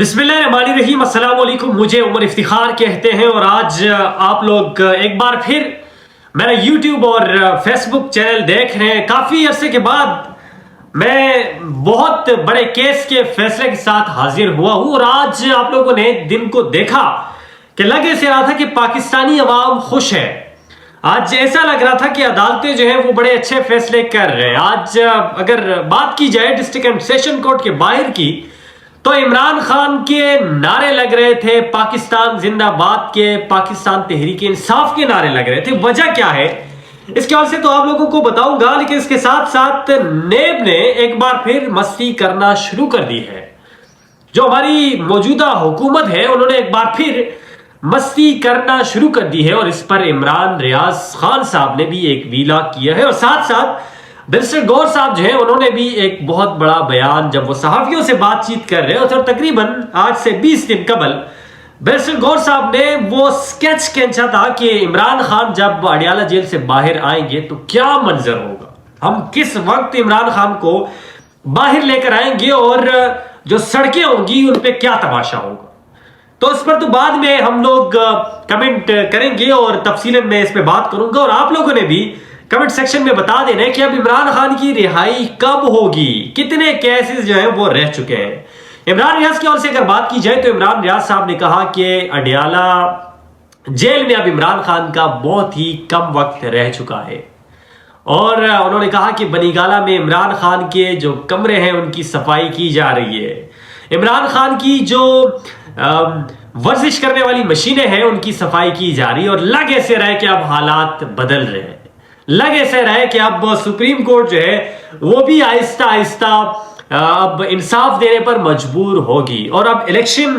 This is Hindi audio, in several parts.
बिस्मिल्लाहिर्रहमानिर्रहीम, अस्सलाम वालेकुम। मुझे उमर इफ्तिखार कहते हैं और आज आप लोग एक बार फिर मेरा यूट्यूब और फेसबुक चैनल देख रहे हैं। काफ़ी अरसे के बाद मैं बहुत बड़े केस के फैसले के साथ हाजिर हुआ हूं और आज आप लोगों ने दिन को देखा कि लगे से रहा था कि पाकिस्तानी अवाम खुश है। आज ऐसा लग रहा था कि अदालतें जो है वो बड़े अच्छे फैसले कर रहे हैं। आज अगर बात की जाए डिस्ट्रिक्ट एंड सेशन कोर्ट के बाहर की, तो इमरान खान के नारे लग रहे थे, पाकिस्तान जिंदाबाद के, पाकिस्तान तहरीक इंसाफ के नारे लग रहे थे। वजह क्या है इसके हवाले से तो आप लोगों को बताऊंगा, लेकिन इसके साथ साथ नेब ने एक बार फिर मस्ती करना शुरू कर दी है। जो हमारी मौजूदा हुकूमत है उन्होंने एक बार फिर मस्ती करना शुरू कर दी है और इस पर इमरान रियाज खान साहब ने भी एक वीला किया है और साथ साथ बैरिस्टर गौर साहब जो है उन्होंने भी एक बहुत बड़ा बयान, जब वो सहाफियों से बातचीत कर रहे थे और तकरीबन आज से 20 दिन कबल बैरिस्टर गौर साहब ने वो स्केच खींचा था कि इमरान खान जब अडियाला जेल से बाहर आएंगे तो क्या मंजर होगा, हम किस वक्त इमरान खान को बाहर लेकर आएंगे और जो सड़कें होंगी उन पर क्या तमाशा होगा। तो इस पर तो बाद में हम लोग कमेंट करेंगे और तफसीलन में इस पर बात करूंगा और आप लोगों ने भी कमेंट सेक्शन में बता देना कि अब इमरान खान की रिहाई कब होगी, कितने केसेस जो है वो रह चुके हैं। इमरान रियाज की ओर से अगर बात की जाए तो इमरान रियाज साहब ने कहा कि अडियाला जेल में अब इमरान खान का बहुत ही कम वक्त रह चुका है और उन्होंने कहा कि बनीगाला में इमरान खान के जो कमरे हैं उनकी सफाई की जा रही है। इमरान खान की जो वर्जिश करने वाली मशीनें हैं उनकी सफाई की जा रही है और लग ऐसे रहे कि अब हालात बदल रहे हैं। लग ऐसे रहे कि अब सुप्रीम कोर्ट जो है वो भी आहिस्ता आहिस्ता अब इंसाफ देने पर मजबूर होगी और अब इलेक्शन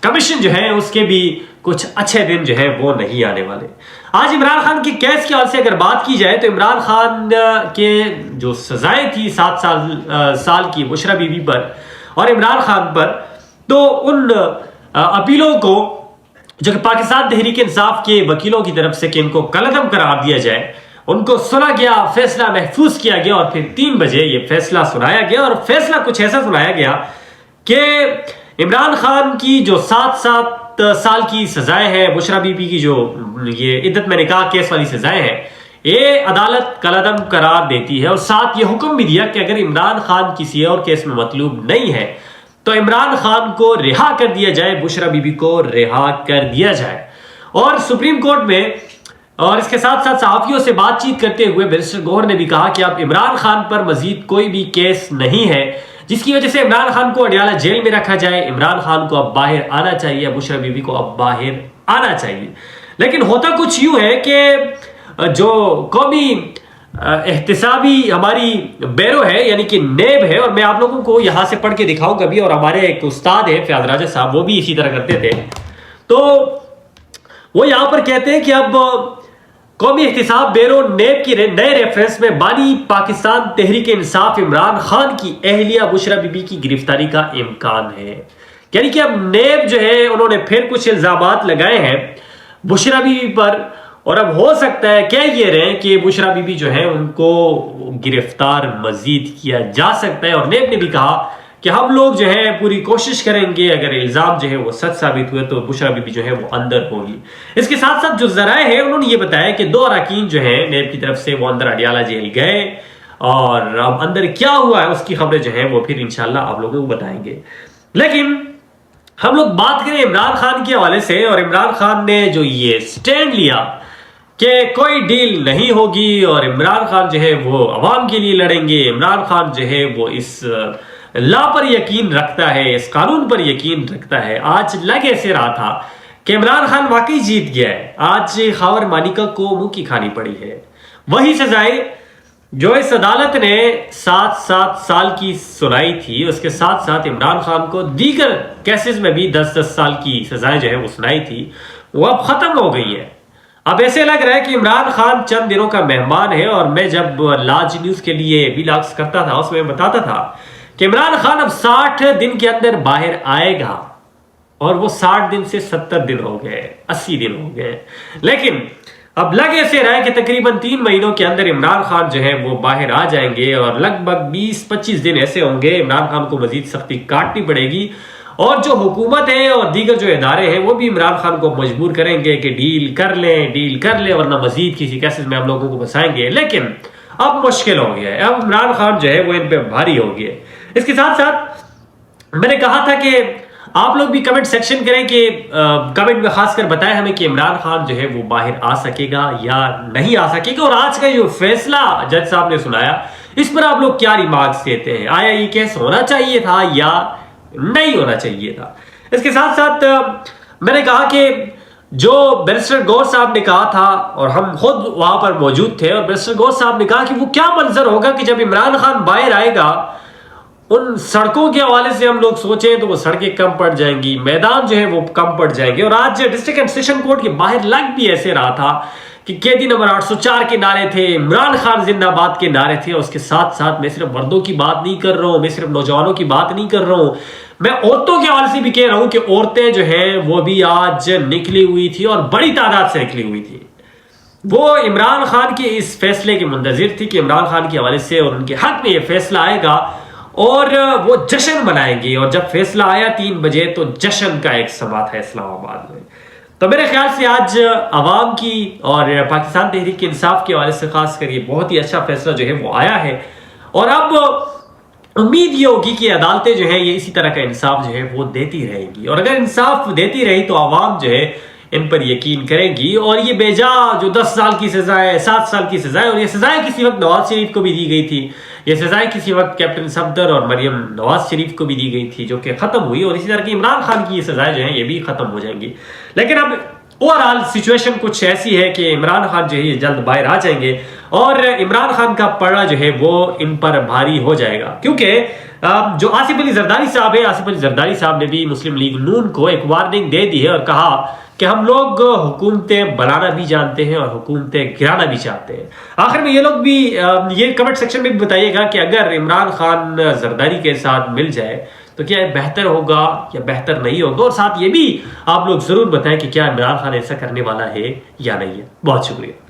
कमीशन जो है उसके भी कुछ अच्छे दिन जो है वो नहीं आने वाले। आज इमरान खान के केस के हवाले से अगर बात की जाए तो इमरान खान के जो सजाएं थी 7 साल की बुशरा बीबी पर और इमरान खान पर, तो उन अपीलों को जो कि पाकिस्तान तहरीक इंसाफ के वकीलों की तरफ से कि इनको कलअदम करार दिया जाए, उनको सुना गया, फैसला महफूज किया गया और फिर 3 बजे ये फैसला सुनाया गया और फैसला कुछ ऐसा सुनाया गया कि इमरान खान की जो 7 साल की सजाएं हैं, बुशरा बीबी की जो ये इद्दत में निकाह केस वाली सजाएं हैं, ये अदालत कलअदम करार देती है और साथ ये हुक्म भी दिया कि अगर इमरान खान किसी और केस में मतलूब नहीं है तो इमरान खान को रिहा कर दिया जाए, बुशरा बीबी को रिहा कर दिया जाए। और सुप्रीम कोर्ट में और इसके साथ साथ सहाफियों से बातचीत करते हुए बैरिस्टर गौहर ने भी कहा कि अब इमरान खान पर मजीद कोई भी केस नहीं है जिसकी वजह से इमरान खान को अडियाला जेल में रखा जाए। इमरान खान को अब बाहर आना चाहिए, बुशरा बीबी को अब बाहर आना चाहिए। लेकिन होता कुछ यूं है कि जो कौमी एहतसाबी हमारी बैरो है यानी कि नेब है, और मैं आप लोगों को यहां से पढ़ के दिखाऊंगा भी, और हमारे एक उस्ताद है फयाज राजा साहब, वो भी इसी तरह करते थे। तो वो यहां पर कहते हैं कि अब कौमी एहतसाब ब्यूरो नेब की नए रेफरेंस में बानी पाकिस्तान तहरीक इंसाफ इमरान खान की अहलिया बुशरा बीबी की गिरफ्तारी का इम्कान है। यानी कि अब नेब जो है उन्होंने फिर कुछ इल्जामात लगाए हैं बुशरा बीबी पर और अब हो सकता है कह ये रहे कि बुशरा बीबी जो है उनको गिरफ्तार मजीद किया जा सकता है। और नेब ने भी कहा कि हम लोग जो है पूरी कोशिश करेंगे, अगर इल्जाम जो है वो सच साबित हुए तो बुशरा बीबी जो है वो अंदर होगी। इसके साथ साथ जो जराए हैं उन्होंने ये बताया कि 2 अरकान जो है नेब की तरफ से वो अंदर अडियाला जेल गए और अब अंदर क्या हुआ है उसकी खबरें जो है वो फिर इंशाल्लाह आप लोगों को बताएंगे। लेकिन हम लोग बात करें इमरान खान के हवाले से, और इमरान खान ने जो ये स्टैंड लिया कि कोई डील नहीं होगी और इमरान खान जो है वो अवाम के लिए लड़ेंगे, इमरान खान जो है वो इस लॉ पर यकीन रखता है, इस कानून पर यकीन रखता है। आज लग ऐसे रहा था कि इमरान खान वाकई जीत गया है। आज खावर मानिका को मुंह की खानी पड़ी है। वही सजाएं जो इस अदालत ने 7 साल की सुनाई थी, उसके साथ साथ इमरान खान को दीगर केसेस में भी 10 साल की सजाएं जो है वो सुनाई थी, वो अब खत्म हो गई है। अब ऐसे लग रहा है कि इमरान खान चंद दिनों का मेहमान है। और मैं जब लाज न्यूज के लिए व्लॉग्स करता था उसमें बताता था कि इमरान खान अब 60 दिन के अंदर बाहर आएगा और वो 60 दिन से 70 दिन हो गए, 80 दिन हो गए। लेकिन अब लग ऐसे रहा है कि तकरीबन 3 महीनों के अंदर इमरान खान जो है वो बाहर आ जाएंगे और लगभग 20-25 दिन ऐसे होंगे इमरान खान को मजीद सख्ती काटनी पड़ेगी और जो हुकूमत है और दीगर जो इदारे हैं वो भी इमरान खान को मजबूर करेंगे कि डील कर लें वरना मजीद किसी केसेस में हम लोगों को फंसाएंगे। लेकिन अब मुश्किल हो गया है, अब इमरान खान जो है वो इन पे भारी हो गया है। इसके साथ साथ मैंने कहा था कि आप लोग भी कमेंट सेक्शन करें कि कमेंट में खासकर बताएं हमें कि इमरान खान जो है वो बाहर आ सकेगा या नहीं आ सकेगा, और आज का जो फैसला जज साहब ने सुनाया इस पर आप लोग क्या रिमार्क्स देते हैं। आया ये केस होना चाहिए था या नहीं होना चाहिए था। इसके साथ साथ मैंने कहा कि जो बैरिस्टर गौर साहब ने कहा था और हम खुद वहां पर मौजूद थे, और बैरिस्टर गौर साहब ने कहा कि वो क्या मंजर होगा कि जब इमरान खान बाहर आएगा, उन सड़कों के हवाले से हम लोग सोचें तो वो सड़कें कम पड़ जाएंगी, मैदान जो है वो कम पड़ जाएंगे। और आज डिस्ट्रिक्ट एंड सेशन कोर्ट के बाहर लग भी ऐसे रहा था कि कैदी नंबर 804 के नारे थे, इमरान खान जिंदाबाद के नारे थे। और उसके साथ साथ मैं सिर्फ मर्दों की बात नहीं कर रहा हूं, मैं सिर्फ नौजवानों की बात नहीं कर रहा हूं, मैं औरतों के हवाले से भी कह रहा हूं कि औरतें जो है वो भी आज निकली हुई थी और बड़ी तादाद से निकली हुई थी। वो इमरान खान के इस फैसले के मुंतजिर थी कि इमरान खान के हवाले से और उनके हक में ये फैसला आएगा और वो जश्न मनाएंगे। और जब फैसला आया 3 बजे तो जश्न का एक समा था इस्लामाबाद में। तो मेरे ख्याल से आज अवाम की और पाकिस्तान तहरीक इंसाफ के हवाले से खास कर ये बहुत ही अच्छा फैसला जो है वो आया है। और अब उम्मीद ये होगी कि अदालतें जो है ये इसी तरह का इंसाफ जो है वो देती रहेगी, और अगर इंसाफ देती रही तो आवाम जो है इन पर यकीन करेगी। और ये बेजा जो 10 साल की सजा है, 7 साल की सजा है, और ये सजाएं किसी वक्त नवाज शरीफ को भी दी गई थी, ये सजाएं किसी वक्त कैप्टन सफदर और मरियम नवाज शरीफ को भी दी गई थी जो कि खत्म हुई, और इसी तरह की इमरान खान की ये सजाएं जो है ये भी खत्म हो जाएंगी। लेकिन अब ओवरऑल सिचुएशन कुछ ऐसी है कि इमरान खान जो है ये जल्द बाहर आ जाएंगे और इमरान खान का पड़ा जो है वो इन पर भारी हो जाएगा। क्योंकि जो आसिफ अली जरदारी साहब है, आसिफ अली जरदारी साहब ने भी मुस्लिम लीग नून को एक वार्निंग दे दी है और कहा कि हम लोग हुकूमतें बनाना भी जानते हैं और हुकूमतें गिराना भी चाहते हैं। आखिर में ये लोग भी ये कमेंट सेक्शन में भी बताइएगा कि अगर इमरान खान जरदारी के साथ मिल जाए तो क्या बेहतर होगा या बेहतर नहीं होगा, और साथ ये भी आप लोग जरूर बताएं कि क्या इमरान खान ऐसा करने वाला है या नहीं है। बहुत शुक्रिया।